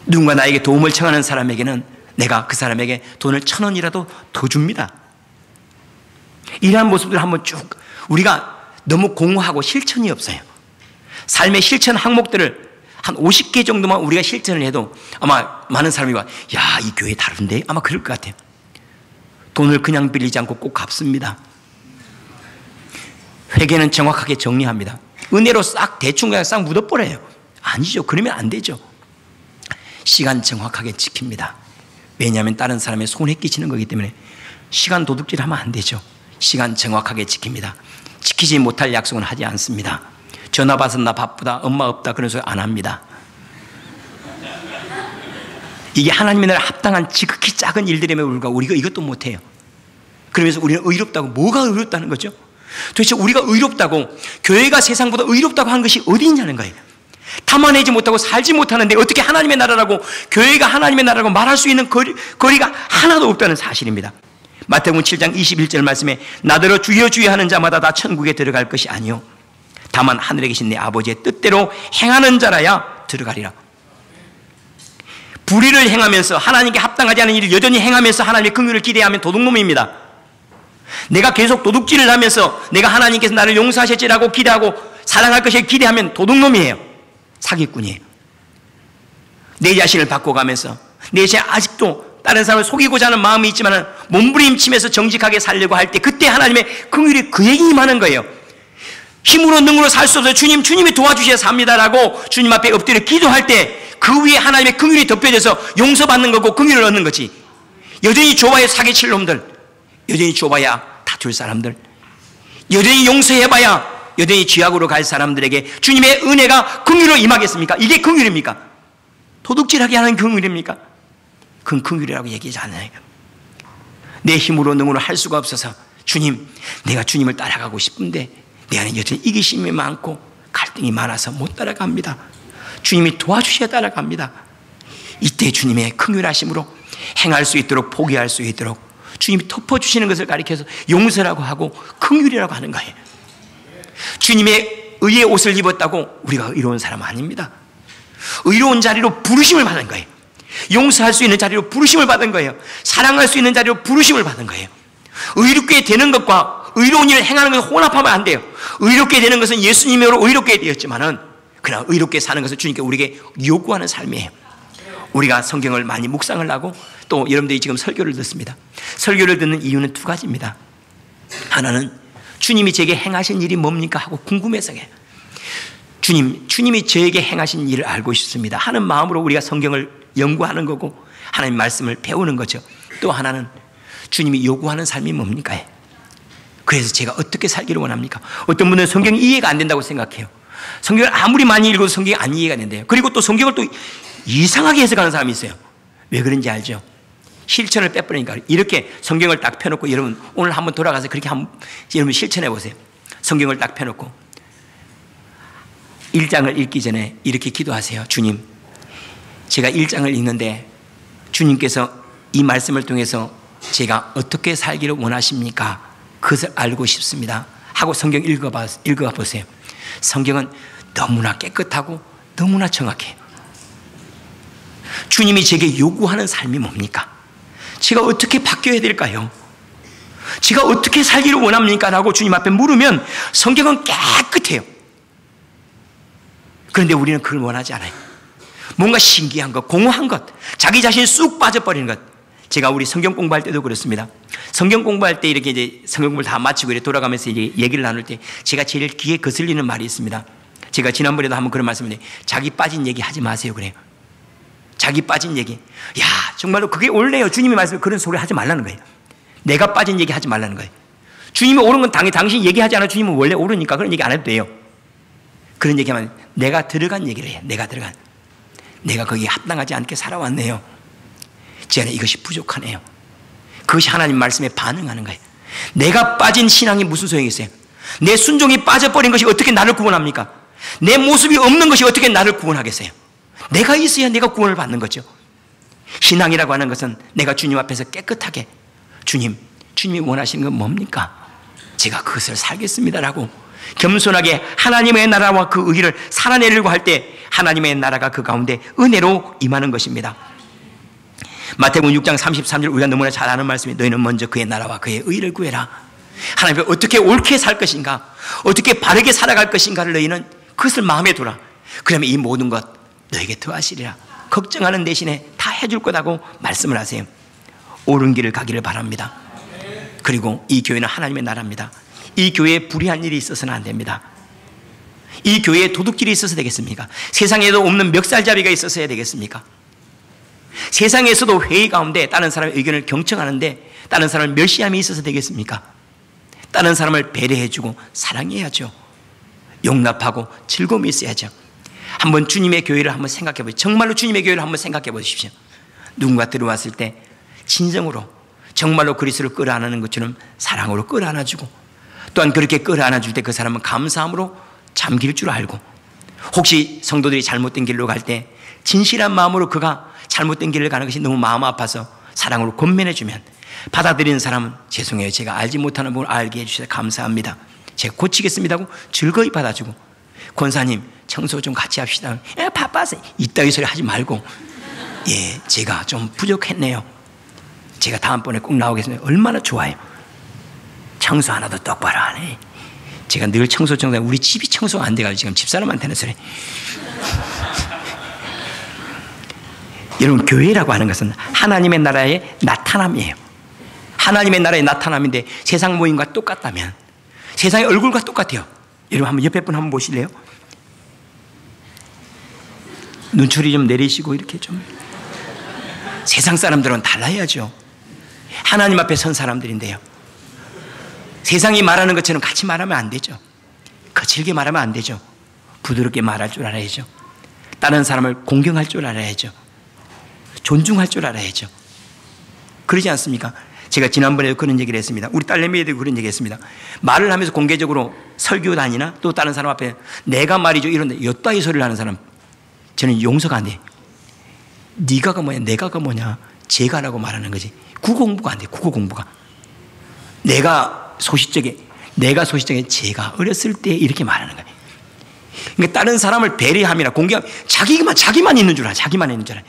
누군가 나에게 도움을 청하는 사람에게는 내가 그 사람에게 돈을 1,000원이라도 더 줍니다. 이러한 모습들을 한번 쭉 우리가 너무 공허하고 실천이 없어요. 삶의 실천 항목들을 한 50개 정도만 우리가 실천을 해도 아마 많은 사람이 와, 야, 이 교회 다른데? 아마 그럴 것 같아요. 돈을 그냥 빌리지 않고 꼭 갚습니다. 회개는 정확하게 정리합니다. 은혜로 싹 대충 그냥 싹 묻어버려요. 아니죠. 그러면 안 되죠. 시간 정확하게 지킵니다. 왜냐하면 다른 사람의 손에 끼치는 거기 때문에 시간 도둑질 하면 안 되죠. 시간 정확하게 지킵니다. 지키지 못할 약속은 하지 않습니다. 전화 받아서 나 바쁘다, 엄마 없다 그런 소리 안 합니다. 이게 하나님의 나라에 합당한 지극히 작은 일들임에도 불구하고 우리가 이것도 못해요. 그러면서 우리는 의롭다고, 뭐가 의롭다는 거죠? 도대체 우리가 의롭다고, 교회가 세상보다 의롭다고 한 것이 어디 있냐는 거예요. 탐안하지 못하고 살지 못하는데 어떻게 하나님의 나라라고, 교회가 하나님의 나라라고 말할 수 있는 거리가 하나도 없다는 사실입니다. 마태복음 7장 21절 말씀에 나더러 주여 주여 하는 자마다 다 천국에 들어갈 것이 아니요 다만 하늘에 계신 내 아버지의 뜻대로 행하는 자라야 들어가리라. 불의를 행하면서 하나님께 합당하지 않은 일을 여전히 행하면서 하나님의 긍휼을 기대하면 도둑놈입니다. 내가 계속 도둑질을 하면서 내가 하나님께서 나를 용서하실지라고 기대하고 사랑할 것을 기대하면 도둑놈이에요. 사기꾼이에요. 내 자신을 바꿔가면서 내 자신 아직도 다른 사람을 속이고자 하는 마음이 있지만 몸부림치면서 정직하게 살려고 할 때 그때 하나님의 긍휼이 그에게 임하는 거예요. 힘으로 능으로 살 수 없어요. 주님이 도와주셔야 삽니다라고 주님 앞에 엎드려 기도할 때 그 위에 하나님의 긍휼이 덮여져서 용서받는 거고 긍휼을 얻는 거지. 여전히 좁아야 사기칠 놈들, 여전히 좁아야 다툴 사람들, 여전히 용서해봐야 여전히 죄악으로 갈 사람들에게 주님의 은혜가 긍휼로 임하겠습니까? 이게 긍휼입니까? 도둑질하게 하는 긍휼입니까? 그건 긍휼이라고 얘기하지 않아요. 내 힘으로 능으로 할 수가 없어서 주님, 내가 주님을 따라가고 싶은데 내 안에 여전히 이기심이 많고 갈등이 많아서 못 따라갑니다. 주님이 도와주셔야 따라갑니다. 이때 주님의 긍휼하심으로 행할 수 있도록, 포기할 수 있도록 주님이 덮어주시는 것을 가리켜서 용서라고 하고 긍휼이라고 하는 거예요. 주님의 의의 옷을 입었다고 우리가 의로운 사람 아닙니다. 의로운 자리로 부르심을 받은 거예요. 용서할 수 있는 자리로 부르심을 받은 거예요. 사랑할 수 있는 자리로 부르심을 받은 거예요. 의롭게 되는 것과 의로운 일을 행하는 것을 혼합하면 안 돼요. 의롭게 되는 것은 예수님으로 의롭게 되었지만은 그러나 의롭게 사는 것은 주님께 우리에게 요구하는 삶이에요. 우리가 성경을 많이 묵상을 하고 또 여러분들이 지금 설교를 듣습니다. 설교를 듣는 이유는 두 가지입니다. 하나는 주님이 제게 행하신 일이 뭡니까 하고 궁금해서요. 주님이 저에게 행하신 일을 알고 싶습니다 하는 마음으로 우리가 성경을 연구하는 거고 하나님 말씀을 배우는 거죠. 또 하나는 주님이 요구하는 삶이 뭡니까? 그래서 제가 어떻게 살기를 원합니까? 어떤 분은 성경이 이해가 안 된다고 생각해요. 성경을 아무리 많이 읽어도 성경이 안 이해가 된대요. 그리고 또 성경을 또 이상하게 해석하는 사람이 있어요. 왜 그런지 알죠? 실천을 빼버리니까. 이렇게 성경을 딱 펴놓고 여러분 오늘 한번 돌아가서 그렇게 여러분 실천해 보세요. 성경을 딱 펴놓고 1장을 읽기 전에 이렇게 기도하세요. 주님, 제가 1장을 읽는데 주님께서 이 말씀을 통해서 제가 어떻게 살기를 원하십니까? 그것을 알고 싶습니다 하고 성경 읽어봐 보세요. 성경은 너무나 깨끗하고 너무나 정확해요. 주님이 제게 요구하는 삶이 뭡니까? 제가 어떻게 바뀌어야 될까요? 제가 어떻게 살기를 원합니까? 라고 주님 앞에 물으면 성경은 깨끗해요. 그런데 우리는 그걸 원하지 않아요. 뭔가 신기한 것, 공허한 것, 자기 자신이 쑥 빠져버리는 것. 제가 우리 성경 공부할 때도 그렇습니다. 성경 공부할 때 이렇게 이제 성경 공부를 다 마치고 이렇게 돌아가면서 이제 얘기를 나눌 때 제가 제일 귀에 거슬리는 말이 있습니다. 제가 지난번에도 한번 그런 말씀을 드렸는데 자기 빠진 얘기 하지 마세요 그래요. 자기 빠진 얘기. 야 정말로 그게 옳네요. 주님이 말씀에 그런 소리 하지 말라는 거예요. 내가 빠진 얘기 하지 말라는 거예요. 주님이 옳은 건 당신 얘기하지 않아. 주님은 원래 옳으니까 그런 얘기 안 해도 돼요. 그런 얘기하면 내가 들어간 얘기를 해요. 내가 거기에 합당하지 않게 살아왔네요. 제 안에 이것이 부족하네요. 그것이 하나님 말씀에 반응하는 거예요. 내가 빠진 신앙이 무슨 소용이 있어요? 내 순종이 빠져버린 것이 어떻게 나를 구원합니까? 내 모습이 없는 것이 어떻게 나를 구원하겠어요? 내가 있어야 내가 구원을 받는 거죠. 신앙이라고 하는 것은 내가 주님 앞에서 깨끗하게 주님이 원하시는 건 뭡니까? 제가 그것을 살겠습니다라고 겸손하게 하나님의 나라와 그 의를 살아내려고 할 때 하나님의 나라가 그 가운데 은혜로 임하는 것입니다. 마태복음 6장 33절 우리가 너무나 잘 아는 말씀이 너희는 먼저 그의 나라와 그의 의를 구해라. 하나님 어떻게 옳게 살 것인가, 어떻게 바르게 살아갈 것인가를 너희는 그것을 마음에 두라. 그러면 이 모든 것 너에게 더하시리라. 걱정하는 대신에 다 해줄 거라고 말씀을 하세요. 옳은 길을 가기를 바랍니다. 그리고 이 교회는 하나님의 나라입니다. 이 교회에 불의한 일이 있어서는 안 됩니다. 이 교회에 도둑질이 있어서 되겠습니까? 세상에도 없는 멱살잡이가 있어서야 되겠습니까? 세상에서도 회의 가운데 다른 사람의 의견을 경청하는데 다른 사람을 멸시함이 있어서 되겠습니까? 다른 사람을 배려해주고 사랑해야죠. 용납하고 즐거움이 있어야죠. 한번 주님의 교회를 한번 생각해 보십시오. 정말로 주님의 교회를 한번 생각해 보십시오. 누군가 들어왔을 때 진정으로 정말로 그리스도를 끌어안는 것처럼 사랑으로 끌어안아주고 또한 그렇게 끌어안아줄 때 그 사람은 감사함으로 잠길 줄 알고 혹시 성도들이 잘못된 길로 갈 때 진실한 마음으로 그가 잘못된 길을 가는 것이 너무 마음 아파서 사랑으로 권면해주면 받아들이는 사람은 죄송해요. 제가 알지 못하는 부분을 알게 해주셔서 감사합니다. 제가 고치겠습니다 하고 즐거이 받아주고 권사님 청소 좀 같이 합시다. 바빠서 이따위 소리 하지 말고 제가 좀 부족했네요. 제가 다음번에 꼭 나오겠습니다. 얼마나 좋아요. 청소 하나도 똑바로 안 해. 제가 늘 청소하고 우리 집이 청소가 안 돼가지고 지금 집사람한테는 소리. 여러분 교회라고 하는 것은 하나님의 나라의 나타남이에요. 하나님의 나라의 나타남인데 세상 모임과 똑같다면 세상의 얼굴과 똑같아요. 여러분 한번 옆에 분 한번 보실래요? 눈초리 좀 내리시고 이렇게 좀. 세상 사람들은 달라야죠. 하나님 앞에 선 사람들인데요. 세상이 말하는 것처럼 같이 말하면 안 되죠. 거칠게 말하면 안 되죠. 부드럽게 말할 줄 알아야죠. 다른 사람을 공경할 줄 알아야죠. 존중할 줄 알아야죠. 그러지 않습니까? 제가 지난번에도 그런 얘기를 했습니다. 우리 딸내미에도 그런 얘기 했습니다. 말을 하면서 공개적으로 설교단이나 또 다른 사람 앞에 내가 말이죠 이런데 엿다이 소리를 하는 사람 저는 용서가 안 돼. 네가가 뭐냐 내가가 뭐냐 제가라고 말하는 거지. 국어 공부가 안 돼. 국어 공부가. 내가 소시적에 제가 어렸을 때 이렇게 말하는 거예요. 그러니까 다른 사람을 배려함이나 공개함 자기만 있는 줄 알아. 자기만 있는 줄 알아.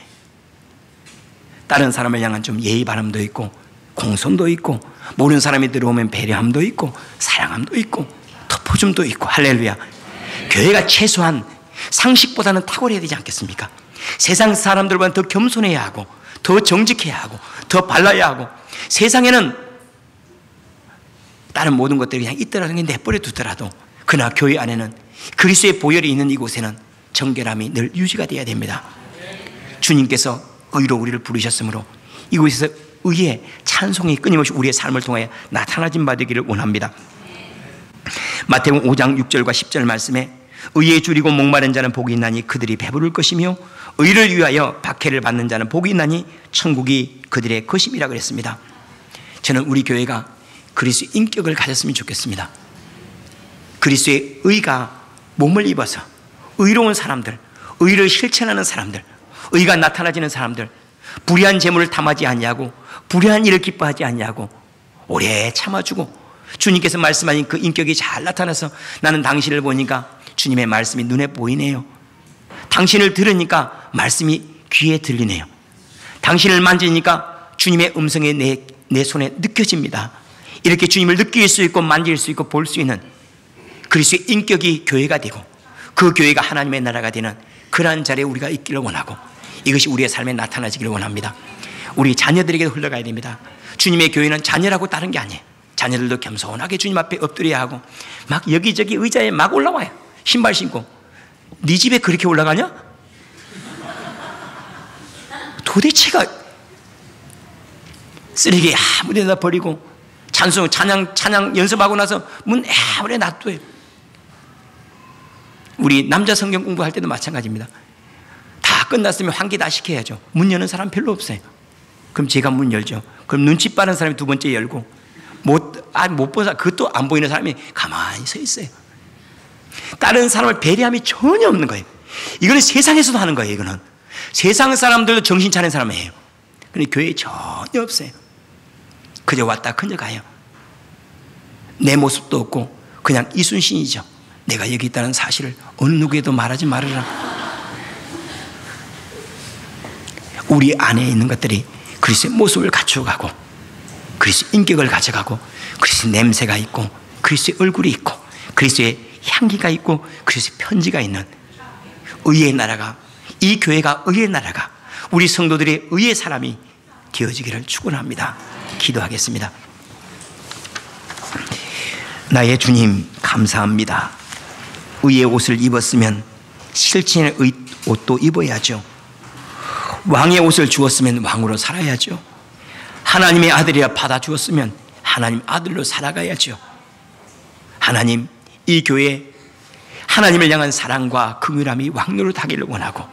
다른 사람을 향한 좀 예의 바람도 있고 공손도 있고 모르는 사람이 들어오면 배려함도 있고 사랑함도 있고 덮어줌도 있고 할렐루야. 교회가 최소한 상식보다는 탁월해야 되지 않겠습니까? 세상 사람들보다는 더 겸손해야 하고 더 정직해야 하고 더 발라야 하고 세상에는 다른 모든 것들이 그냥 있더라도 내버려 두더라도 그러나 교회 안에는 그리스도의 보혈이 있는 이곳에는 정결함이 늘 유지가 되어야 됩니다. 주님께서 의로 우리를 부르셨으므로 이곳에서 의의 찬송이 끊임없이 우리의 삶을 통하여 나타나진 바 되기를 원합니다. 마태복음 5장 6절과 10절 말씀에 의에 줄이고 목마른 자는 복이 있나니 그들이 배부를 것이며 의를 위하여 박해를 받는 자는 복이 있나니 천국이 그들의 것임이라 그랬습니다. 저는 우리 교회가 그리스도의 인격을 가졌으면 좋겠습니다. 그리스도의 의가 몸을 입어서 의로운 사람들, 의를 실천하는 사람들, 의가 나타나지는 사람들, 불의한 재물을 탐하지 않냐고 불의한 일을 기뻐하지 않냐고 오래 참아주고 주님께서 말씀하신 그 인격이 잘 나타나서 나는 당신을 보니까 주님의 말씀이 눈에 보이네요. 당신을 들으니까 말씀이 귀에 들리네요. 당신을 만지니까 주님의 음성이 내 손에 느껴집니다. 이렇게 주님을 느낄 수 있고 만질 수 있고 볼 수 있는 그리스도의 인격이 교회가 되고 그 교회가 하나님의 나라가 되는 그러한 자리에 우리가 있기를 원하고 이것이 우리의 삶에 나타나지기를 원합니다. 우리 자녀들에게도 흘러가야 됩니다. 주님의 교회는 자녀라고 다른 게 아니에요. 자녀들도 겸손하게 주님 앞에 엎드려야 하고 막 여기저기 의자에 막 올라와요. 신발 신고 네 집에 그렇게 올라가냐? 도대체가 쓰레기 아무데나 버리고 찬양 연습하고 나서 문 아무데 놔둬요. 우리 남자 성경 공부할 때도 마찬가지입니다. 다 끝났으면 환기 다 시켜야죠. 문 여는 사람 별로 없어요. 그럼 제가 문 열죠. 그럼 눈치 빠른 사람이 두 번째 열고 못 본 사람, 그것도 안 보이는 사람이 가만히 서 있어요. 다른 사람을 배려함이 전혀 없는 거예요. 이거는 세상에서도 하는 거예요. 이거는 세상 사람들도 정신 차린 사람이에요. 그런데 교회에 전혀 없어요. 그저 왔다 그저 가요. 내 모습도 없고 그냥 이순신이죠. 내가 여기 있다는 사실을 어느 누구에도 말하지 말아라. 우리 안에 있는 것들이 그리스도의 모습을 갖추어가고 그리스도의 인격을 가져가고 그리스도의 냄새가 있고 그리스도의 얼굴이 있고 그리스도의 향기가 있고 그리스도의 편지가 있는 의의 나라가, 이 교회가 의의 나라가, 우리 성도들의 의의 사람이 되어지기를 축원합니다. 기도하겠습니다. 나의 주님 감사합니다. 의의 옷을 입었으면 실천의 옷도 입어야죠. 왕의 옷을 주었으면 왕으로 살아야죠. 하나님의 아들이라 받아주었으면 하나님 아들로 살아가야죠. 하나님, 이 교회에 하나님을 향한 사랑과 긍휼함이 왕노릇 하기를 원하고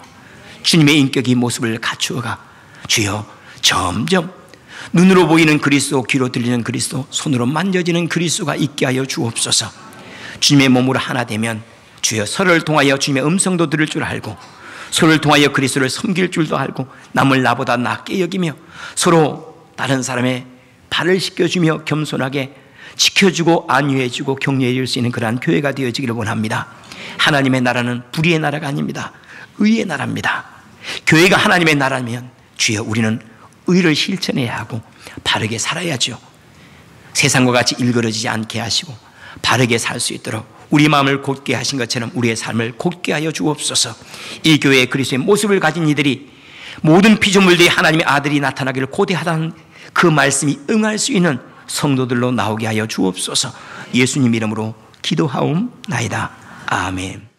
주님의 인격이 모습을 갖추어가 주여 점점 눈으로 보이는 그리스도, 귀로 들리는 그리스도, 손으로 만져지는 그리스도가 있게 하여 주옵소서. 주님의 몸으로 하나 되면 주여 서로를 통하여 주님의 음성도 들을 줄 알고 서로를 통하여 그리스도를 섬길 줄도 알고 남을 나보다 낫게 여기며 서로 다른 사람의 발을 씻겨주며 겸손하게 지켜주고 안위해주고 격려해 줄 수 있는 그러한 교회가 되어지기를 원합니다. 하나님의 나라는 불의의 나라가 아닙니다. 의의 나라입니다. 교회가 하나님의 나라면 주여 우리는 의를 실천해야 하고 바르게 살아야죠. 세상과 같이 일그러지지 않게 하시고 바르게 살 수 있도록 우리 마음을 곧게 하신 것처럼 우리의 삶을 곧게 하여 주옵소서. 이 교회의 그리스도의 모습을 가진 이들이 모든 피조물들이 하나님의 아들이 나타나기를 고대하다는 그 말씀이 응할 수 있는 성도들로 나오게 하여 주옵소서. 예수님 이름으로 기도하옵나이다. 아멘.